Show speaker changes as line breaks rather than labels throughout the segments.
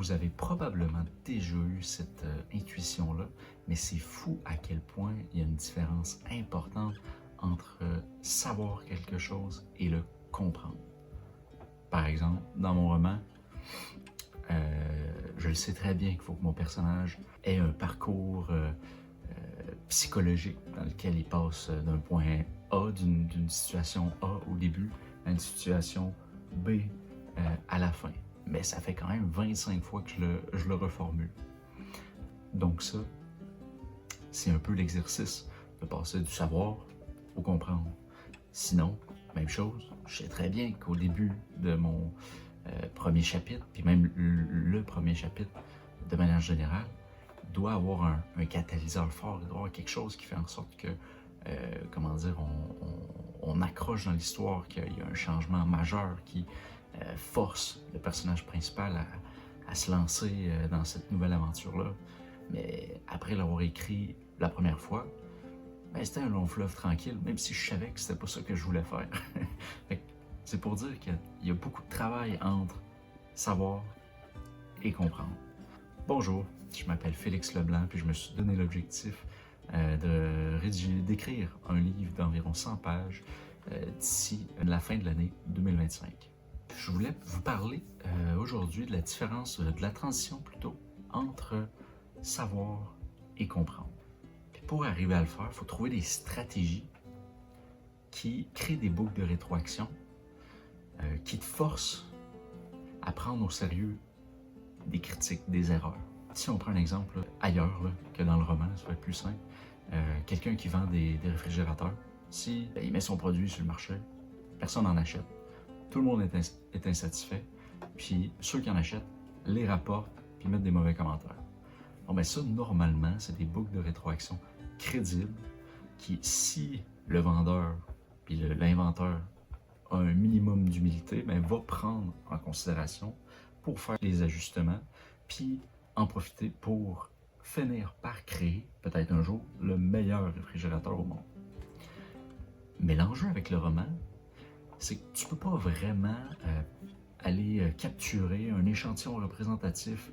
Vous avez probablement déjà eu cette intuition-là, mais c'est fou à quel point il y a une différence importante entre savoir quelque chose et le comprendre. Par exemple, dans mon roman, je le sais très bien qu'il faut que mon personnage ait un parcours psychologique dans lequel il passe d'un point A, d'une situation A au début, à une situation B à la fin. Mais ça fait quand même 25 fois que je le reformule. Donc ça, c'est un peu l'exercice de passer du savoir au comprendre. Sinon, même chose, je sais très bien qu'au début de mon premier chapitre, puis même le premier chapitre de manière générale, doit avoir un catalyseur fort, il doit avoir quelque chose qui fait en sorte que, comment dire, on accroche dans l'histoire, qu'il y a un changement majeur qui force le personnage principal à se lancer dans cette nouvelle aventure-là. Mais après l'avoir écrit la première fois, ben, c'était un long fleuve tranquille, même si je savais que c'était pas ça que je voulais faire. C'est pour dire qu'il y a beaucoup de travail entre savoir et comprendre. Bonjour, je m'appelle Félix Leblanc, puis je me suis donné l'objectif d'écrire un livre d'environ 100 pages d'ici la fin de l'année 2025. Je voulais vous parler aujourd'hui de la différence, de la transition plutôt, entre savoir et comprendre. Puis pour arriver à le faire, il faut trouver des stratégies qui créent des boucles de rétroaction, qui te forcent à prendre au sérieux des critiques, des erreurs. Si on prend un exemple ailleurs que dans le roman, ça va être plus simple, quelqu'un qui vend des réfrigérateurs, si il met son produit sur le marché, personne n'en achète, tout le monde est insatisfait, puis ceux qui en achètent les rapportent puis mettent des mauvais commentaires. Bon, ben ça, normalement, c'est des boucles de rétroaction crédibles qui, si le vendeur puis l'inventeur a un minimum d'humilité, ben, va prendre en considération pour faire les ajustements, puis en profiter pour finir par créer, peut-être un jour, le meilleur réfrigérateur au monde. Mais l'enjeu avec le roman, c'est que tu ne peux pas vraiment aller capturer un échantillon représentatif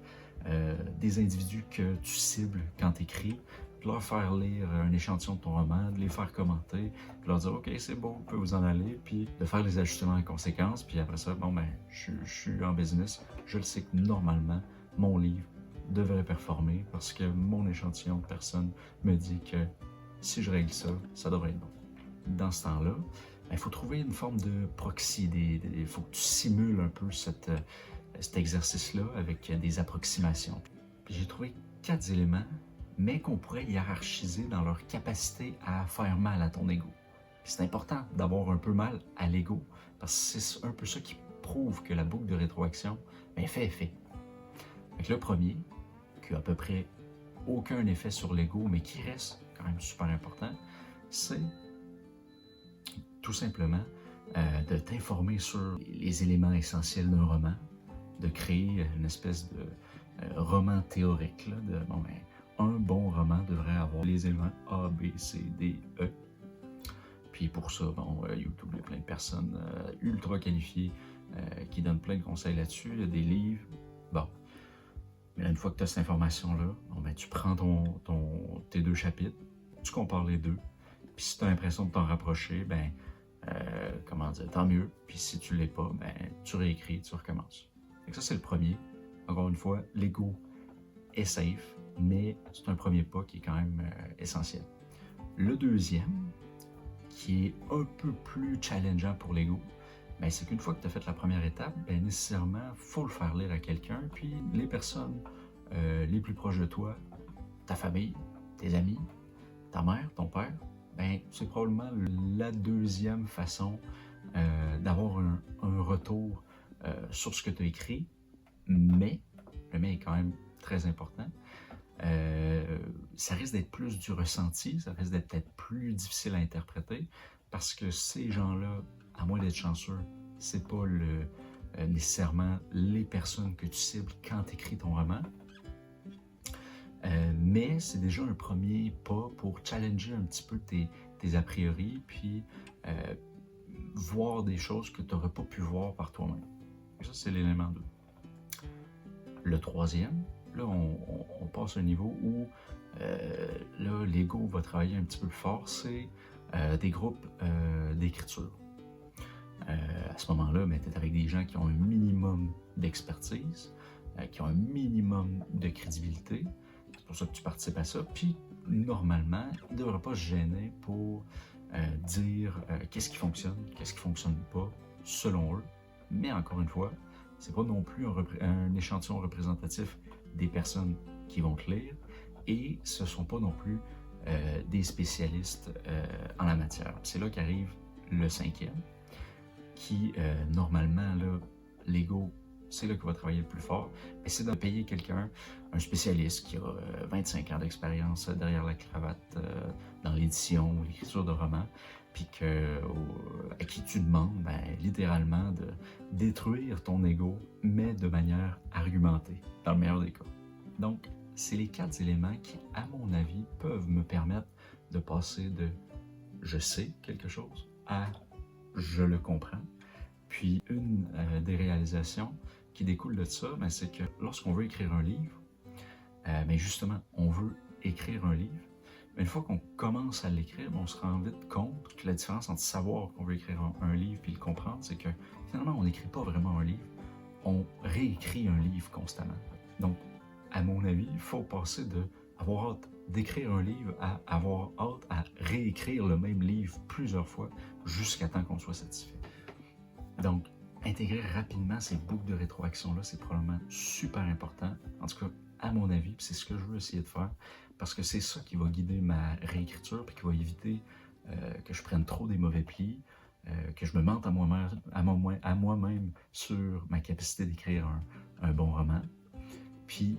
des individus que tu cibles quand tu écris, de leur faire lire un échantillon de ton roman, de les faire commenter, de leur dire « Ok, c'est beau, vous pouvez vous en aller », puis de faire les ajustements en conséquence, puis après ça, bon ben, je suis en business, je le sais que normalement, mon livre devrait performer parce que mon échantillon de personnes me dit que si je règle ça, ça devrait être bon. Dans ce temps-là, il faut trouver une forme de proxy, il faut que tu simules un peu cet exercice-là avec des approximations. Puis j'ai trouvé 4 éléments, mais qu'on pourrait hiérarchiser dans leur capacité à faire mal à ton ego. C'est important d'avoir un peu mal à l'ego, parce que c'est un peu ça qui prouve que la boucle de rétroaction fait effet. Fait que le premier, qui a à peu près aucun effet sur l'ego, mais qui reste quand même super important, c'est tout simplement de t'informer sur les éléments essentiels d'un roman, de créer une espèce de roman théorique, là, de bon, ben, un bon roman devrait avoir les éléments A, B, C, D, E. Puis pour ça, bon, YouTube, il y a plein de personnes ultra qualifiées qui donnent plein de conseils là-dessus. Il y a des livres. Bon. Mais là, une fois que tu as cette information-là, bon, ben, tu prends tes 2 chapitres, tu compares les deux. Puis si tu as l'impression de t'en rapprocher, ben, comment dire, tant mieux. Puis si tu l'es pas, ben, tu réécris, tu recommences. Donc ça, c'est le premier. Encore une fois, l'ego est safe, mais c'est un premier pas qui est quand même essentiel. Le deuxième, qui est un peu plus challengeant pour l'ego, ben, c'est qu'une fois que tu as fait la première étape, ben, nécessairement, il faut le faire lire à quelqu'un, puis les personnes les plus proches de toi, ta famille, tes amis, ta mère, ton père, ben, c'est probablement la deuxième façon d'avoir un retour sur ce que tu as écrit, mais le mais est quand même très important. Ça risque d'être plus du ressenti, ça risque d'être peut-être plus difficile à interpréter parce que ces gens-là, à moins d'être chanceux, c'est pas nécessairement les personnes que tu cibles quand tu écris ton roman. Mais c'est déjà un premier pas pour challenger un petit peu tes a priori, puis voir des choses que tu n'aurais pas pu voir par toi-même. Ça, c'est l'élément 2. Le troisième, là, on passe à un niveau où là, l'ego va travailler un petit peu plus fort, c'est des groupes d'écriture. À ce moment-là, tu es avec des gens qui ont un minimum d'expertise, qui ont un minimum de crédibilité. C'est pour ça que tu participes à ça. Puis, normalement, ils ne devraient pas se gêner pour dire qu'est-ce qui fonctionne pas, selon eux. Mais encore une fois, c'est pas non plus un échantillon représentatif des personnes qui vont te lire, et ce ne sont pas non plus des spécialistes en la matière. C'est là qu'arrive le cinquième, qui, normalement, là, l'ego, c'est là qu'il va travailler le plus fort, mais c'est de payer quelqu'un, un spécialiste qui a 25 ans d'expérience derrière la cravate dans l'édition ou l'écriture de romans, puis à qui tu demandes littéralement de détruire ton ego, mais de manière argumentée, dans le meilleur des cas. Donc, c'est les 4 éléments qui, à mon avis, peuvent me permettre de passer de « je sais quelque chose » à « je le comprends ». Puis une des réalisations qui découle de ça, c'est que lorsqu'on veut écrire un livre, justement, on veut écrire un livre, mais une fois qu'on commence à l'écrire, on se rend vite compte que la différence entre savoir qu'on veut écrire un livre et le comprendre, c'est que finalement, on n'écrit pas vraiment un livre, on réécrit un livre constamment. Donc, à mon avis, il faut passer de avoir hâte d'écrire un livre à avoir hâte à réécrire le même livre plusieurs fois jusqu'à temps qu'on soit satisfait. Donc, intégrer rapidement ces boucles de rétroaction-là, c'est probablement super important. En tout cas, à mon avis, c'est ce que je veux essayer de faire, parce que c'est ça qui va guider ma réécriture, puis qui va éviter que je prenne trop des mauvais plis, que je me mente à moi-même sur ma capacité d'écrire un bon roman. Puis,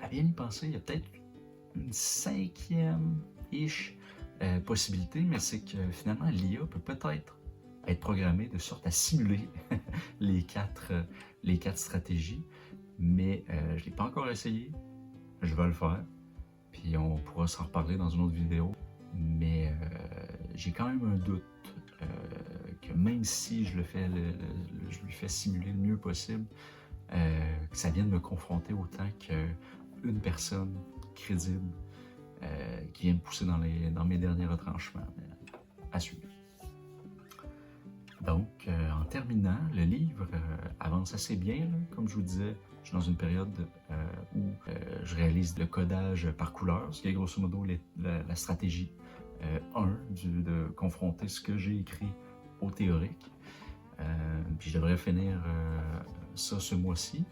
à bien y penser, il y a peut-être une cinquième-ish possibilité, mais c'est que finalement, l'IA peut peut-être être programmé de sorte à simuler les quatre stratégies, mais je ne l'ai pas encore essayé, je vais le faire, puis on pourra s'en reparler dans une autre vidéo, mais j'ai quand même un doute que même si je lui fais simuler le mieux possible, que ça vienne me confronter autant qu'une personne crédible qui vient me pousser dans mes derniers retranchements. À suivre. Donc, en terminant, le livre avance assez bien. Là. Comme je vous disais, je suis dans une période où je réalise le codage par couleur, ce qui est grosso modo la stratégie 1 de confronter ce que j'ai écrit au théorique. Puis je devrais finir ça ce mois-ci.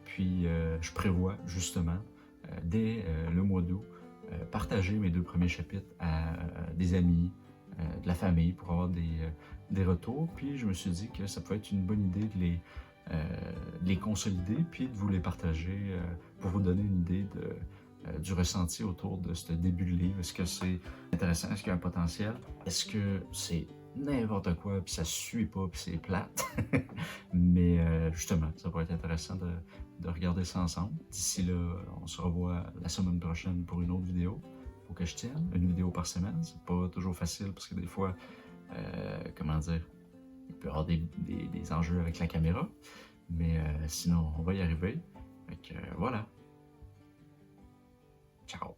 Puis je prévois justement, dès le mois d'août, partager mes 2 premiers chapitres à des amis, de la famille pour avoir des retours. Puis je me suis dit que ça pouvait être une bonne idée de les consolider puis de vous les partager pour vous donner une idée du ressenti autour de ce début de livre. Est-ce que c'est intéressant? Est-ce qu'il y a un potentiel? Est-ce que c'est n'importe quoi puis ça suit pas puis c'est plate? Mais justement, ça pourrait être intéressant de regarder ça ensemble. D'ici là, on se revoit la semaine prochaine pour une autre vidéo. Faut que je tienne une vidéo par semaine. C'est pas toujours facile parce que des fois, comment dire, il peut y avoir des enjeux avec la caméra. Mais sinon, on va y arriver. Donc voilà. Ciao.